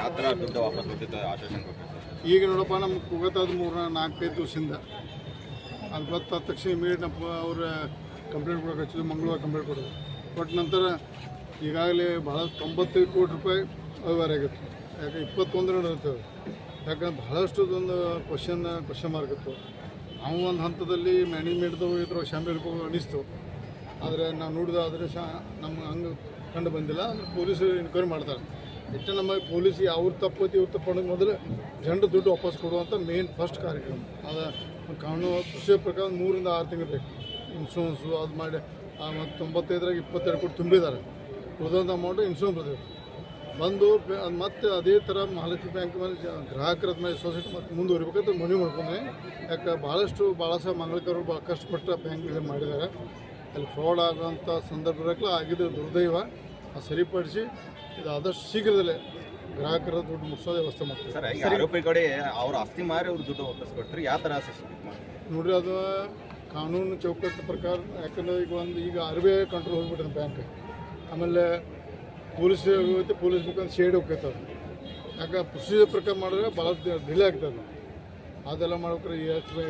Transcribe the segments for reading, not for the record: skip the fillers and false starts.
ಯಾವ ಥರ ದುಡ್ಡು ವಾಪಸ್ ಬರ್ತಿತ್ತು ಆಶ್ವಾಸನೆ ಕೊಟ್ಟರು ಸರ್? ಈಗ ನೋಡಪ್ಪ ನಮ್ಗೆ ಕೂಗತ್ತಾದ 3-4-5 ದಿವಸದಿಂದ ಅದು ಗೊತ್ತಾದ ತಕ್ಷಣ ಇಮಿಡಿಯೇಟ್ ಅವ್ರ ಕಂಪ್ಲೇಂಟ್ ಕೊಡೋಕೆ ಹಚ್ಚಿದ್ರು. ಮಂಗಳವಾರ ಕಂಪ್ಲೇಂಟ್ ಕೊಡೋದು ಕೊಟ್ಟ ನಂತರ ಈಗಾಗಲೇ ಭಾಳ 95 ಕೋಟಿ ರೂಪಾಯಿ ವ್ಯವಹಾರ ಆಗಿತ್ತು. ಯಾಕೆ 21 ಇರ್ತವೆ. ಯಾಕಂದ್ರೆ ಭಾಳಷ್ಟು ಒಂದು ಕ್ವಶನ್ ಮಾರ್ಕ್ ಇತ್ತು. ನಾವು ಒಂದು ಹಂತದಲ್ಲಿ ಮ್ಯಾನೇಜ್ಮೆಂಟ್ದವು ಇದ್ರ ಶಾಮಿಲ್ ಅನಿಸ್ತು. ಆದರೆ ನಾವು ನೋಡಿದಾದರೆ ನಮ್ಮ ಹಂಗೆ ಕಂಡು ಬಂದಿಲ್ಲ. ಅಂದರೆ ಪೊಲೀಸರು ಎನ್ಕ್ವೈರಿ ಮಾಡ್ತಾರೆ. ಇಟ್ಟು ನಮ್ಮ ಪೊಲೀಸಿಗೆ ಅವ್ರ ತಪ್ಪತಿ ಇವ್ರ ತಪ್ಪಂದ್ರೆ ಮೊದಲು ಜನರು ದುಡ್ಡು ವಾಪಸ್ ಕೊಡುವಂಥ ಮೇನ್ ಫಸ್ಟ್ ಕಾರ್ಯಕ್ರಮ. ಅದು ಕಾನೂನು ಪ್ರೊಸೀಜರ್ ಪ್ರಕಾರ 3-6 ತಿಂಗಳು ಬೇಕು. ಇನ್ಶೂರೆನ್ಸು ಅದು ಮಾಡಿ ಮತ್ತು 95ರಾಗ 22 ಕೋಟಿ ತುಂಬಿದ್ದಾರೆ. ಉಳಿದಂಥ ಅಮೌಂಟು ಇನ್ಶೂರೆನ್ಸ್ ಬರ್ತದೆ ಬಂದು ಅದು ಮತ್ತೆ ಅದೇ ಥರ ಮಹಾಲಕ್ಷ್ಮಿ ಬ್ಯಾಂಕ್ ಮೇಲೆ ಗ್ರಾಹಕರ ಮೇಲೆ ಸೊಸೈಟಿ ಮತ್ತು ಮುಂದುವರಿಬೇಕಂತ ಮನವಿ ಮಾಡ್ಕೊಂಡೆ. ಯಾಕೆ ಭಾಳ ಸಹ ಮಂಗಳಕರು ಭಾಳ ಕಷ್ಟಪಟ್ಟು ಬ್ಯಾಂಕ್ಗಳು ಮಾಡಿದ್ದಾರೆ. ಅಲ್ಲಿ ಫ್ರಾಡ್ ಆಗೋಂಥ ಸಂದರ್ಭದಲ್ಲಿ ಆಗಿದ್ದು ದುರ್ದೈವ. ಅದು ಸರಿಪಡಿಸಿ ಇದು ಆದಷ್ಟು ಶೀಘ್ರದಲ್ಲೇ ಗ್ರಾಹಕರ ದುಡ್ಡು ಮುಗಿಸೋದೇ ವ್ಯವಸ್ಥೆ ಮಾಡ್ತಾರೆ. ಸರ್ ಈಗ ಆರೋಪಿ ಕಡೆ ಅವ್ರ ಆಸ್ತಿ ಮಾರಿ ಅವ್ರು ದುಡ್ಡು ವಾಪಸ್ ಕೊಡ್ತಾರೆ. ಯಾವ ಥರ ನೋಡಿರಿ ಅದು ಕಾನೂನು ಚೌಕಟ್ಟಿನ ಪ್ರಕಾರ. ಯಾಕಂದರೆ ಈಗ RBI ಕಂಟ್ರೋಲ್ ಹೋಗ್ಬಿಟ್ಟಿದೆ ಬ್ಯಾಂಕ್. ಆಮೇಲೆ ಪೊಲೀಸ್ ಹೋಗುತ್ತೆ, ಪೊಲೀಸ್ ಮುಖಾಂತರ ಶೇಡ್ ಹೋಗ್ತದೆ. ಯಾಕೆ ಪ್ರೊಸೀಜರ್ ಪ್ರಕಾರ ಮಾಡಿದ್ರೆ ಭಾಳ ಡಿಲೇ ಆಗ್ತದೆ. ಅದೆಲ್ಲ ಮಾಡ್ಬೇಕಾರೆ ಎಷ್ಟು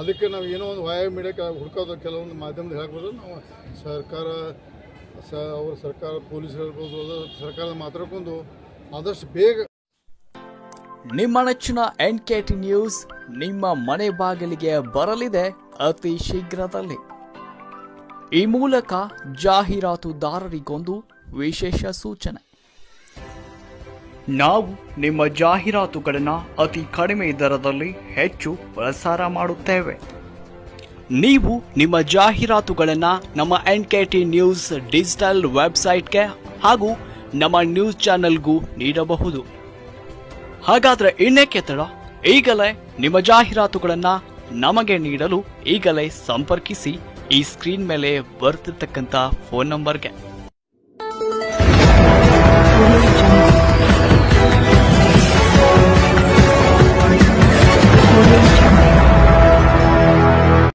ಅದಕ್ಕೆ ನಾವು ಏನೋ ಒಂದು ವಾಯ ಮೀಡಿಯಾಕ್ಕೆ ಹುಡ್ಕೋದು ಕೆಲವೊಂದು ಮಾಧ್ಯಮದ ಹೇಳ್ಬೋದು. ನಾವು ಸರ್ಕಾರ ಪೊಲೀಸರು ಇರ್ಬೋದು, ಸರ್ಕಾರದ ಮಾತಾಡ್ಕೊಂಡು ಆದಷ್ಟು ಬೇಗ. ನಿಮ್ಮ ನೆಚ್ಚಿನ NKT ನ್ಯೂಸ್ ನಿಮ್ಮ ಮನೆ ಬಾಗಿಲಿಗೆ ಬರಲಿದೆ ಅತಿ ಶೀಘ್ರದಲ್ಲಿ. ಈ ಮೂಲಕ ಜಾಹೀರಾತುದಾರರಿಗೊಂದು ವಿಶೇಷ ಸೂಚನೆ. ನಾವು ನಿಮ್ಮ ಜಾಹೀರಾತುಗಳನ್ನು ಅತಿ ಕಡಿಮೆ ದರದಲ್ಲಿ ಹೆಚ್ಚು ಪ್ರಸಾರ ಮಾಡುತ್ತೇವೆ. ನೀವು ನಿಮ್ಮ ಜಾಹೀರಾತುಗಳನ್ನು ನಮ್ಮ NKT ನ್ಯೂಸ್ ಡಿಜಿಟಲ್ ವೆಬ್ಸೈಟ್ಗೆ ಹಾಗೂ ನಮ್ಮ ನ್ಯೂಸ್ ಚಾನೆಲ್ಗೂ ನೀಡಬಹುದು. ಹಾಗಾದರೆ ಇನ್ನೇಕೆ ತಡ? ಈಗಲೇ ನಿಮ್ಮ ಜಾಹೀರಾತುಗಳನ್ನು ನಮಗೆ ನೀಡಲು ಈಗಲೇ ಸಂಪರ್ಕಿಸಿ ಈ ಸ್ಕ್ರೀನ್ ಮೇಲೆ ಬರ್ತಿರ್ತಕ್ಕಂಥ ಫೋನ್ ನಂಬರ್ಗೆ.